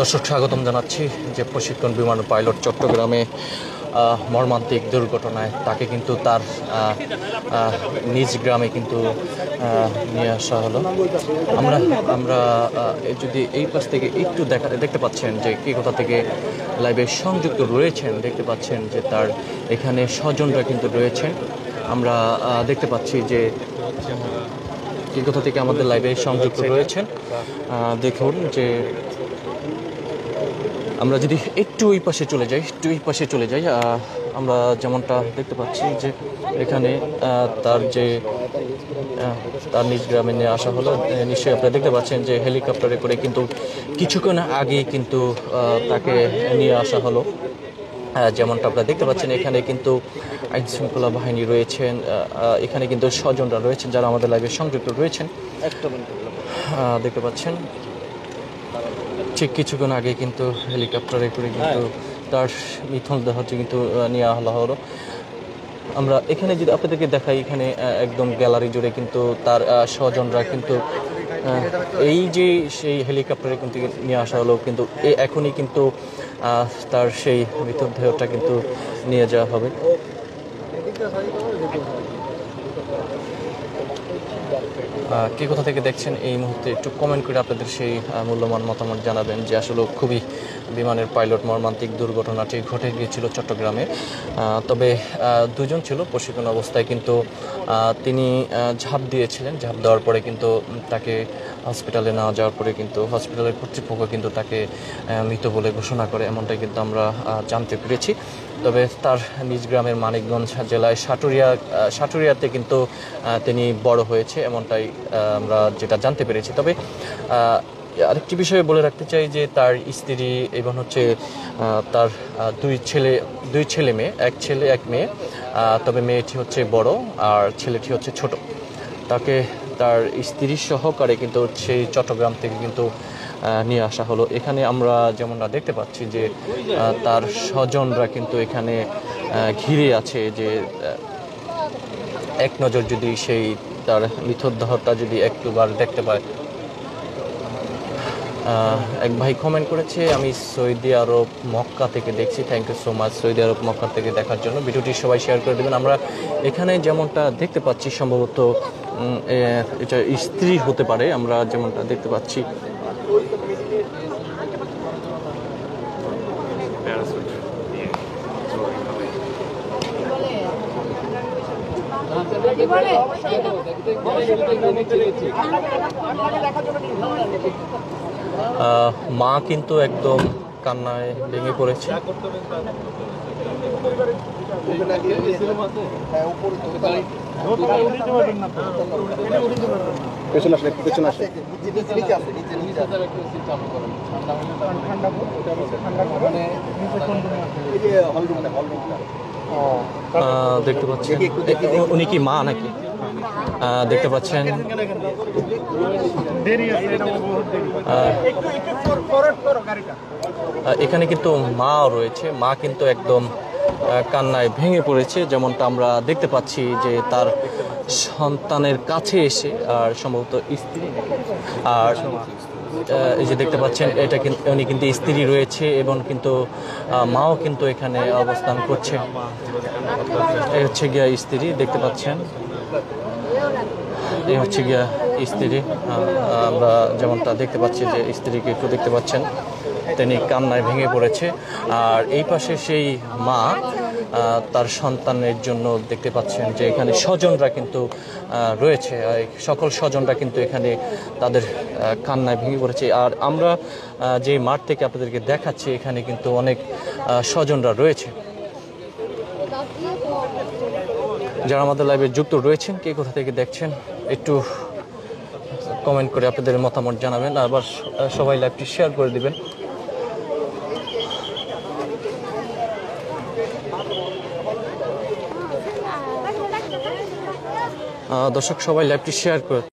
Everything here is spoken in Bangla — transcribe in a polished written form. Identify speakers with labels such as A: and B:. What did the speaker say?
A: দর্শক স্বাগতম জানাচ্ছি যে প্রশিক্ষণ বিমান পাইলট চট্টগ্রামে মর্মান্তিক দুর্ঘটনায় তাকে কিন্তু তার নিজ গ্রামে কিন্তু নিয়ে আসা হলো। আমরা আমরা যদি এই পাশ থেকে একটু দেখতে পাচ্ছেন যে কে কোথা থেকে লাইভে সংযুক্ত রয়েছেন, দেখতে পাচ্ছেন যে তার এখানে স্বজনরা কিন্তু রয়েছেন। আমরা দেখতে পাচ্ছি যে কে কোথা থেকে আমাদের লাইভে সংযুক্ত রয়েছেন। দেখুন যে আমরা যদি একটু এই পাশে চলে যাই আমরা যেমনটা দেখতে পাচ্ছি যে এখানে তার নিজ গ্রামে নিয়ে আসা হলো। নিশ্চয়ই আপনারা দেখতে পাচ্ছেন যে হেলিকপ্টারে করে কিন্তু কিছুক্ষণ আগে কিন্তু তাকে নিয়ে আসা হলো। যেমনটা আপনারা দেখতে পাচ্ছেন এখানে কিন্তু আইন শৃঙ্খলা বাহিনী রয়েছেন, এখানে কিন্তু স্বজনরা রয়েছেন যারা আমাদের লাইভে সংযুক্ত রয়েছেন। দেখতে পাচ্ছেন ঠিক কিছুক্ষণ আগে কিন্তু হেলিকপ্টারে করে কিন্তু তার মিথুন দেহ কিন্তু নিয়ে আসা হলো। আমরা এখানে যদি আপনাদেরকে দেখাই, এখানে একদম গ্যালারি জুড়ে কিন্তু তার স্বজনরা কিন্তু এই যে সেই হেলিকপ্টারে কিন্তু নিয়ে আসা হলো, কিন্তু এখনই কিন্তু তার সেই মৃতদেহটা কিন্তু নিয়ে যাওয়া হবে। কে কোথা থেকে দেখছেন এই মুহূর্তে একটু কমেন্ট করে আপনাদের সেই মূল্যবান মতামত জানাবেন যে আসলে খুবই বিমানের পাইলট মর্মান্তিক দুর্ঘটনাটি ঘটে গিয়েছিল চট্টগ্রামে। তবে দুজন ছিল প্রশিক্ষণ অবস্থায়, কিন্তু তিনি ঝাঁপ দিয়েছিলেন। ঝাঁপ দেওয়ার পরে কিন্তু তাকে হসপিটালে নেওয়া যাওয়ার পরে কিন্তু হসপিটালের কর্তৃপক্ষ কিন্তু তাকে মৃত বলে ঘোষণা করে, এমনটাই কিন্তু আমরা জানতে পেরেছি। তবে তার নিজ গ্রামের মানিকগঞ্জ জেলায় সাটুরিয়াতে কিন্তু তিনি বড় হয়েছে, এমনটাই আমরা যেটা জানতে পেরেছি। তবে আরেকটি বিষয়ে বলে রাখতে চাই যে তার স্ত্রী এবং হচ্ছে তার দুই ছেলে মেয়ে, এক ছেলে এক মেয়ে। তবে মেয়েটি হচ্ছে বড় আর ছেলেটি হচ্ছে ছোট। তার স্ত্রীর সহকারে কিন্তু সেই চট্টগ্রাম থেকে কিন্তু নিয়ে আসা হলো। এখানে আমরা যেমনটা দেখতে পাচ্ছি যে তার স্বজনরা কিন্তু এখানে ঘিরে আছে, যে এক নজর যদি সেই তার মৃতদেহটা যদি একটুবার দেখতে পায়। এক ভাই কমেন্ট করেছে, আমি সৌদি আরব মক্কা থেকে দেখছি। Thank you so much Saudi Arab Mecca থেকে দেখার জন্য। ভিডিওটি সবাই শেয়ার করে দেবেন। আমরা এখানে যেমনটা দেখতে পাচ্ছি সম্ভবত এটা স্ত্রী হতে পারে, আমরা যেমনটা দেখতে পাচ্ছি। মা কিন্তু একদম কান্নায় ভেঙে পড়েছে। দেখতে পাচ্ছেন উনি কি মা নাকি? দেখতে পাচ্ছেন এখানে কিন্তু মা রয়েছে, মা কিন্তু একদম কান্নায় ভেঙে পড়েছে। যেমনটা আমরা দেখতে পাচ্ছি যে তার সন্তানের কাছে এসে, আর সম্ভবত স্ত্রী, আর এই যে দেখতে পাচ্ছেন এটা কিন্তু উনি কিন্তু স্ত্রী রয়েছে এবং কিন্তু মাও কিন্তু এখানে অবস্থান করছে। এই হচ্ছে গিয়া স্ত্রী, দেখতে পাচ্ছেন এই হচ্ছে গিয়া স্ত্রী। আমরা যেমনটা দেখতে পাচ্ছি যে স্ত্রীকে একটু দেখতে পাচ্ছেন, তিনি কান্নায় ভেঙে পড়েছে। আর এই পাশে সেই মা তার সন্তানের জন্য দেখতে পাচ্ছেন যে এখানে স্বজনরা কিন্তু রয়েছে, সকল স্বজনরা কিন্তু এখানে তাদের কান্নায় ভেঙে পড়েছে। আর আমরা যে মাঠ থেকে আপনাদেরকে দেখাচ্ছি এখানে কিন্তু অনেক স্বজনরা রয়েছে যারা আমাদের লাইভে যুক্ত রয়েছেন। কে কোথা থেকে দেখছেন একটু কমেন্ট করে আপনাদের মতামত জানাবেন, আবার সবাই লাইভটি শেয়ার করে দিবেন। দর্শক সবাই লাইভটি শেয়ার করে